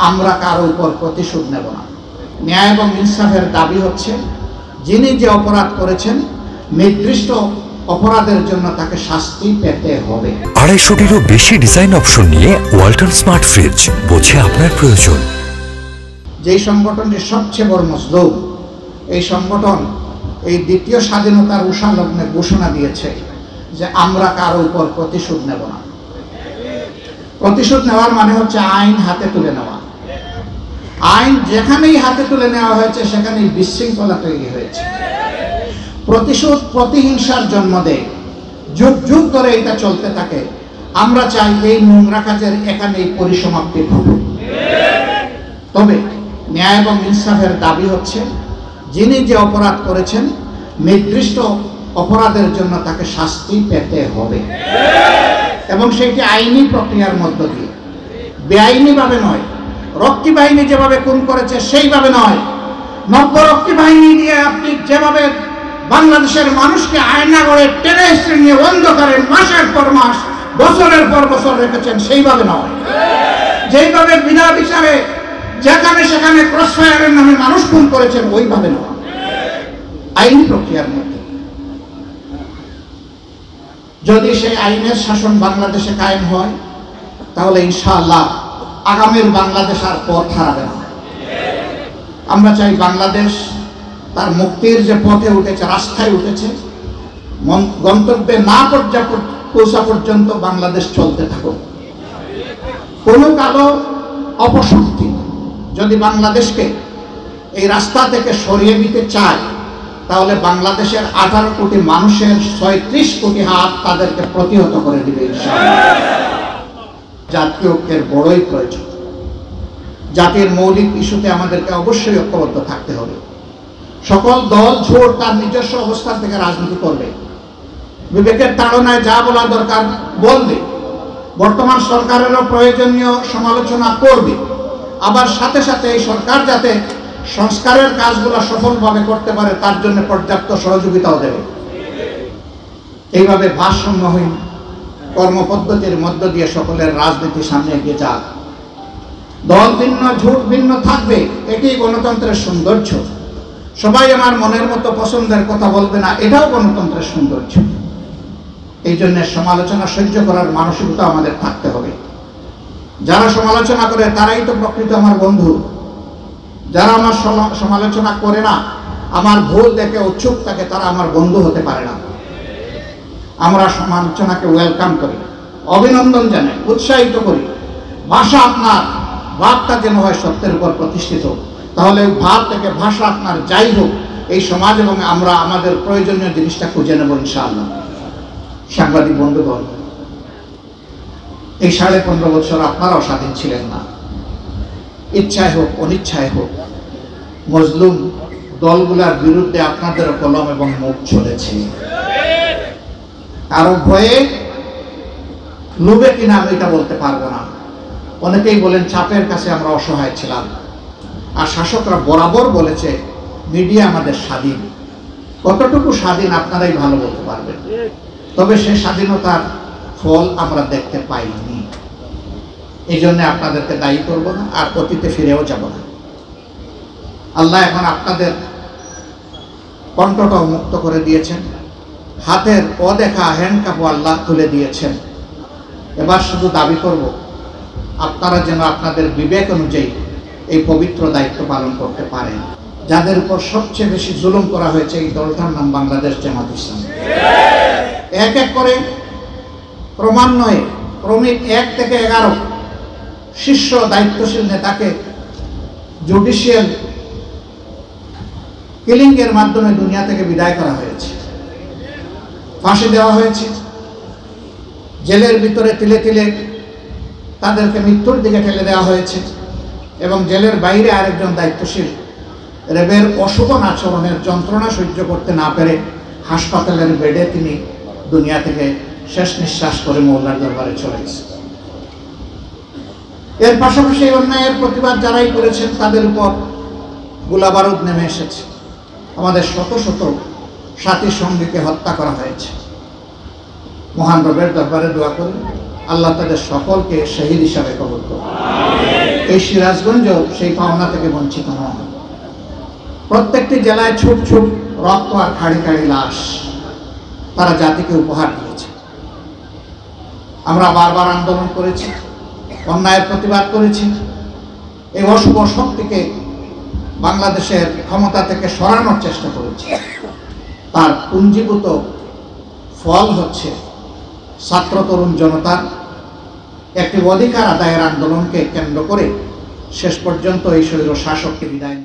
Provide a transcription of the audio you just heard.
আমরা কারো উপর প্রতিশোধ নেব না। ন্যায় এবং ইনসাফের দাবি হচ্ছে যিনি যে অপরাধ করেছেন নির্দিষ্ট অপরাধের জন্য তাকে শাস্তি পেতে হবে। 250-টিরও বেশি ডিজাইন অপশন নিয়ে ওয়ালটন স্মার্ট ফ্রিজ, বোঝে আপনার প্রয়োজন। যেই সংগঠনটি সবচেয়ে বড় মজলুম, এই সংগঠন এই দ্বিতীয় স্বাধীনতার উষালগ্নে ঘোষণা দিয়েছে যে আমরা কারো উপর প্রতিশোধ নেব না। প্রতিশোধ নেওয়ার মানে হচ্ছে আইন হাতে তুলে নেওয়া। আইন যেখানেই হাতে তুলে নেওয়া হয়েছে সেখানেই বিশৃঙ্খলা তৈরি হয়েছে। প্রতিশোধ প্রতিহিংসার জন্ম দেয়, যুগ যুগ ধরে এটা চলতে থাকে। আমরা চাই এই নোংরা কাজের এখানেই পরিসমাপ্তি ঘটুক। তবে ন্যায় এবং ইনসাফের দাবি হচ্ছে যিনি যে অপরাধ করেছেন নির্দিষ্ট অপরাধের জন্য তাকে শাস্তি পেতে হবে, এবং সেটি আইনি প্রক্রিয়ার মধ্য দিয়ে, বেআইনিভাবে নয়। রক্ষী বাহিনী যেভাবে খুন করেছে সেইভাবে নয়। নব্যরক্ষী বাহিনী দিয়ে আপনি যেভাবে বাংলাদেশের মানুষকে আয়না করে টেনে নিয়ে অন্ধকারে মাসের পর মাস, বছরের পর বছর রেখেছেন সেইভাবে নয়। যেইভাবে বিনা বিচারে যেখানে সেখানে ক্রসফায়ারের নামে মানুষ খুন করেছেন ওইভাবে নয়, আইনি প্রক্রিয়ার মধ্যে। যদি সেই আইনের শাসন বাংলাদেশে কায়েম হয় তাহলে ইনশাআল্লাহ আগামীর বাংলাদেশ আর পথ হারাবে না। আমরা চাই বাংলাদেশ তার মুক্তির যে পথে উঠেছে, রাস্তায় উঠেছে, গন্তব্যে না পৌঁছা পর্যন্ত বাংলাদেশ চলতে থাকুক। কোনো কালো অপশক্তি যদি বাংলাদেশকে এই রাস্তা থেকে সরিয়ে দিতে চায় তাহলে বাংলাদেশের 18 কোটি মানুষের 36 কোটি হাত তাদেরকে প্রতিহত করে দিবে ইনশাআল্লাহ। জাতীয় ঐক্যের বড়ই প্রয়োজন। জাতির মৌলিক ইস্যুতে আমাদেরকে অবশ্যই ঐক্যবদ্ধ থাকতে হবে। সকল দল জোট তার নিজস্ব অবস্থান থেকে রাজনীতি করবে, বিবেকের তাড়নায় যা বলা দরকার বলবে, বর্তমান সরকারেরও প্রয়োজনীয় সমালোচনা করবে, আবার সাথে সাথে এই সরকার যাতে সংস্কারের কাজগুলো সফলভাবে করতে পারে তার জন্য পর্যাপ্ত সহযোগিতাও দেবে। এইভাবে ভারসাম্যহীন কর্মপদ্ধতির মধ্য দিয়ে সকলের রাজনীতি সামনে এগিয়ে যাক। দল ভিন্ন, ঝুট ভিন্ন থাকবে, এটি গণতন্ত্রের সৌন্দর্য। সবাই আমার মনের মতো পছন্দের কথা বলবে না, এটাও গণতন্ত্রের সৌন্দর্য। এই জন্য সমালোচনা সহ্য করার মানসিকতা আমাদের থাকতে হবে। যারা সমালোচনা করে তারাই তো প্রকৃত আমার বন্ধু। যারা আমার সমালোচনা করে না, আমার ভুল দেখে উৎসুক থাকে, তারা আমার বন্ধু হতে পারে না। আমরা সমালোচনাকে ওয়েলকাম করি, অভিনন্দন জানাই, উৎসাহিত করি। ভাষা আপনার, ভাবটা যেন হয় সত্যের উপর প্রতিষ্ঠিত। তাহলে ভাব থেকে ভাষা আপনার যাই হোক, এই সমাজ এবং আমরা আমাদের প্রয়োজনীয় জিনিসটা খুঁজে নেব ইনশাআল্লাহ। সাংবাদিক বন্ধুগণ, এই 15.5 বছর আপনারাও স্বাধীন ছিলেন না। ইচ্ছায় হোক অনিচ্ছায় হোক মজলুম দলগুলোর বিরুদ্ধে আপনাদেরও কলম এবং মুখ চলেছে। কারো ভয়ে, লোভে কিনা আমি এটা বলতে পারবো না। অনেকেই বলেন চাপের কাছে আমরা অসহায় ছিলাম, আর শাসকরা বরাবর বলেছে মিডিয়া আমাদের স্বাধীন। কতটুকু স্বাধীন আপনারাই ভালো বলতে পারবেন। তবে সে স্বাধীনতার ফল আমরা দেখতে পাইনি। এই জন্য আপনাদেরকে দায়ী করব না, আর অতীতে ফিরেও যাব না। আল্লাহ এখন আপনাদের কণ্ঠটাও মুক্ত করে দিয়েছেন, হাতের অদেখা হ্যান্ডকাপও আল্লাহ তুলে দিয়েছেন। এবার শুধু দাবি করব আপনারা যেন আপনাদের বিবেক অনুযায়ী এই পবিত্র দায়িত্ব পালন করতে পারেন। যাদের উপর সবচেয়ে বেশি জুলুম করা হয়েছে এই দলটার নাম বাংলাদেশ জামাত ইসলামী। এক এক করে ক্রমান্বয়ে ক্রমিক 1 থেকে 11 শীর্ষ দায়িত্বশীল নেতাকে জুডিশিয়াল কিলিং এর মাধ্যমে দুনিয়া থেকে বিদায় করা হয়েছে, ফাঁসি দেওয়া হয়েছে। জেলের ভিতরে তিলে তিলে তাদেরকে মৃত্যুর দিকে ঠেলে দেওয়া হয়েছে, এবং জেলের বাইরে আরেকজন দায়িত্বশীল রেবের অশোভন আচরণের যন্ত্রণা সহ্য করতে না পেরে হাসপাতালের বেডে তিনি দুনিয়া থেকে শেষ নিঃশ্বাস করে মওলার দরবারে চলে গেছে। এর পাশাপাশি অন্যায়ের প্রতিবাদ যারাই করেছেন তাদের উপর গোলাবারুদ নেমে এসেছে। আমাদের শত শত সাথী সঙ্গীকে হত্যা করা হয়েছে। মহান রবের দরবারে দোয়া করি আল্লাহ তাদের সকলকে শহীদ হিসাবে কবুল করুন। এই সিরাজগঞ্জ সেই পাওনা থেকে বঞ্চিত নয়। প্রত্যেকটি জেলায় ছুট ছুট রক্ত আর খাড়ি খাড়ি লাশ তারা জাতিকে উপহার দিয়েছে। আমরা বারবার আন্দোলন করেছি, অন্যায়ের প্রতিবাদ করেছি, এই অশুভ শক্তিকে বাংলাদেশের ক্ষমতা থেকে সরানোর চেষ্টা করেছি। তার পুঞ্জীভূত ফল হচ্ছে ছাত্র তরুণ জনতার একটি অধিকার আদায়ের আন্দোলনকে কেন্দ্র করে শেষ পর্যন্ত এই স্বৈর শাসককে বিদায়